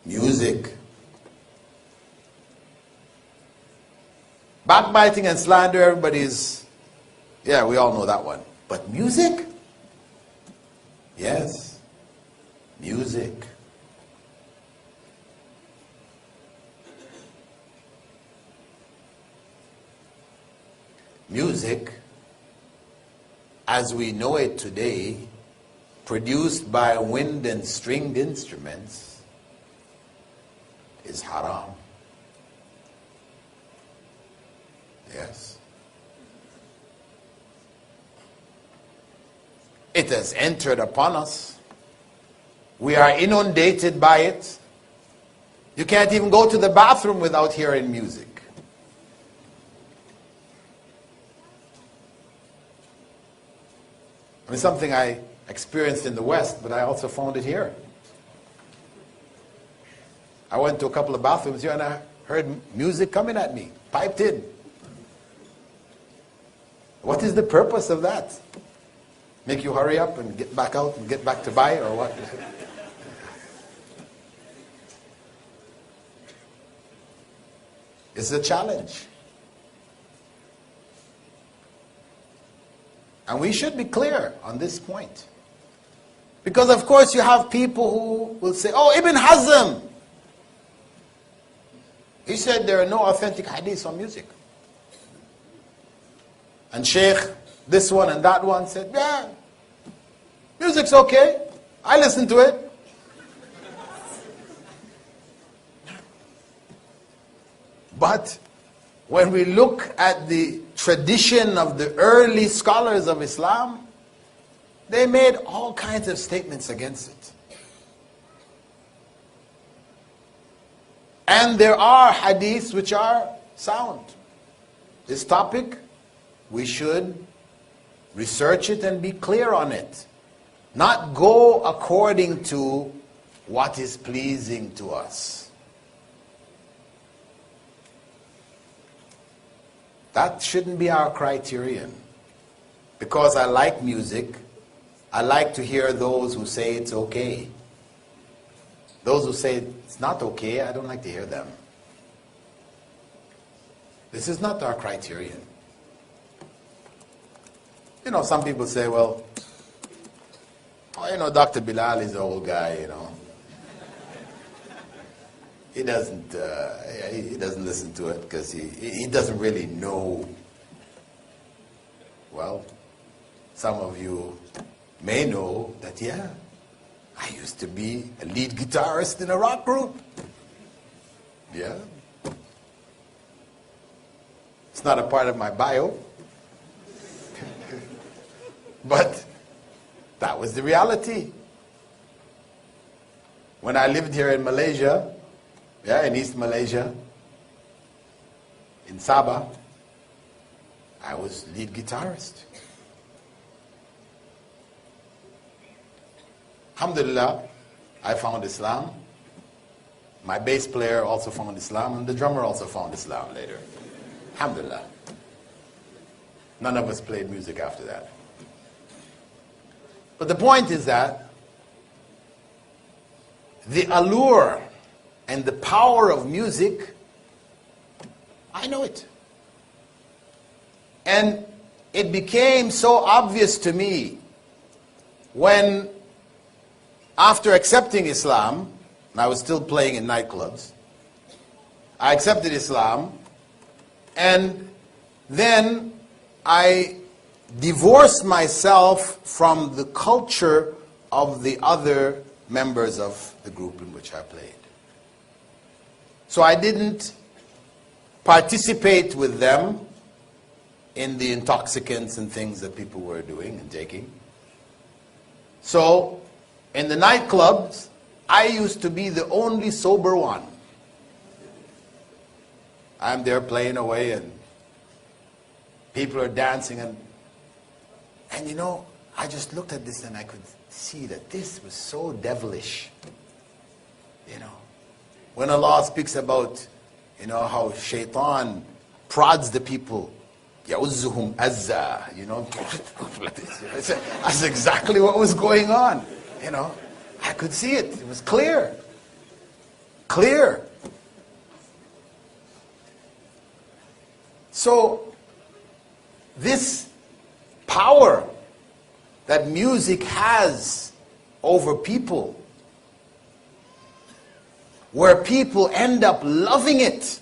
Music. Backbiting and slander, everybody's, yeah, we all know that one. But music? Yes, music. Music, as we know it today, produced by wind and stringed instruments, is haram. Yes. It has entered upon us. We are inundated by it. You can't even go to the bathroom without hearing music. I mean, something I experienced in the West, but I also found it here. I went to a couple of bathrooms here and I heard music coming at me, piped in. What is the purpose of that? Make you hurry up and get back out and get back to buy, or what? It's a challenge. And we should be clear on this point. Because of course you have people who will say, oh, Ibn Hazm, he said there are no authentic hadiths on music. And Sheikh, this one and that one said, yeah, music's okay. I listen to it. But when we look at the tradition of the early scholars of Islam, they made all kinds of statements against it. And there are hadiths which are sound. This topic, we should research it and be clear on it. Not go according to what is pleasing to us. That shouldn't be our criterion. Because I like music, I like to hear those who say it's okay. Those who say it's not okay, I don't like to hear them. This is not our criterion. You know, some people say, well, oh, you know, Dr. Bilal is an old guy, you know. He doesn't listen to it because he doesn't really know. Well, some of you may know that, yeah, I used to be a lead guitarist in a rock group. Yeah. It's not a part of my bio. But that was the reality. When I lived here in Malaysia, yeah, in East Malaysia, in Sabah, I was lead guitarist. Alhamdulillah, I found Islam. My bass player also found Islam, and the drummer also found Islam later. Alhamdulillah. None of us played music after that. But the point is that the allure and the power of music, I know it. And it became so obvious to me when, after accepting Islam, and I was still playing in nightclubs, I accepted Islam, and then I divorced myself from the culture of the other members of the group in which I played. So I didn't participate with them in the intoxicants and things that people were doing and taking. So in the nightclubs, I used to be the only sober one. I'm there playing away and people are dancing, and you know, I just looked at this and I could see that this was so devilish. You know, when Allah speaks about, you know, how shaitan prods the people, يَعُزُّهُمْ أَزَّا, you know, that's exactly what was going on. You know, I could see it. It was clear. clear. So, this power that music has over people, where people end up loving it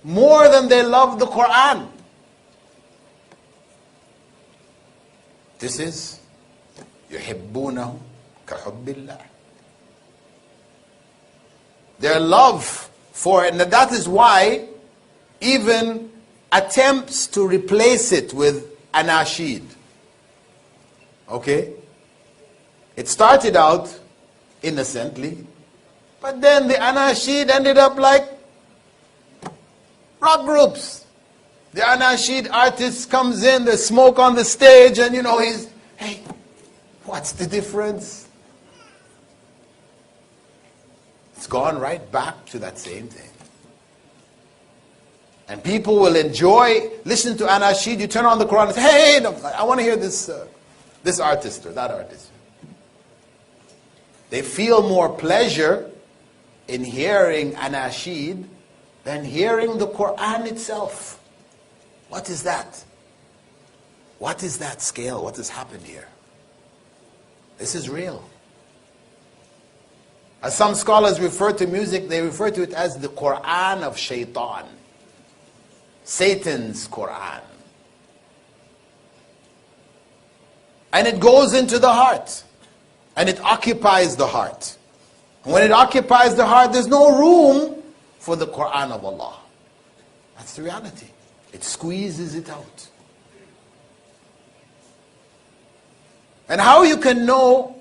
more than they love the Quran. This is يُحِبُّونَهُ كَحُبِّ اللَّهِ. Their love for it, and that is why even attempts to replace it with anashid. Okay? It started out innocently, but then the anashid ended up like rock groups. The anashid artist comes in, there's smoke on the stage, and he's, hey, what's the difference? It's gone right back to that same thing. And people will enjoy, listen to anashid, you turn on the Quran and say, hey, no, I want to hear this artist or that artist. They feel more pleasure in hearing anashid than hearing the Quran itself. What is that? What is that scale? What has happened here? This is real. As some scholars refer to music, they refer to it as the Quran of Shaitan. Satan's Quran. And it goes into the heart. And it occupies the heart. And when it occupies the heart, there's no room for the Quran of Allah. That's the reality. It squeezes it out. And how you can know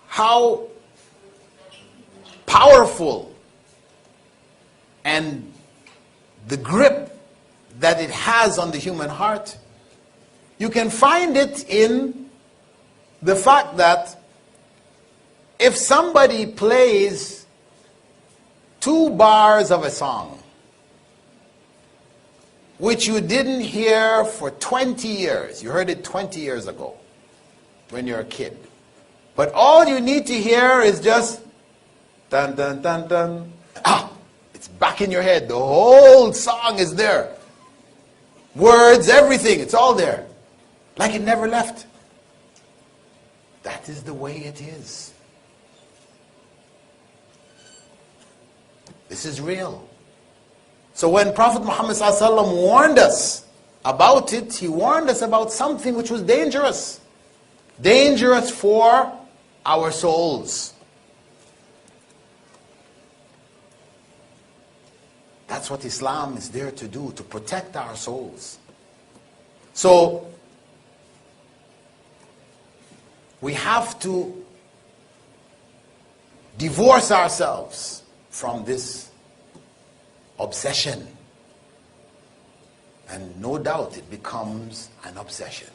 how powerful and the grip that it has on the human heart, you can find it in the fact that if somebody plays 2 bars of a song, which you didn't hear for 20 years, you heard it 20 years ago when you're a kid, but all you need to hear is just dun dun dun dun, it's back in your head. The whole song is there. Words, everything, it's all there. Like it never left. That is the way it is. This is real. So when Prophet Muhammad ﷺ warned us about it, he warned us about something which was dangerous. Dangerous for our souls. That's what Islam is there to do, to protect our souls. So, we have to divorce ourselves from this obsession. And no doubt it becomes an obsession.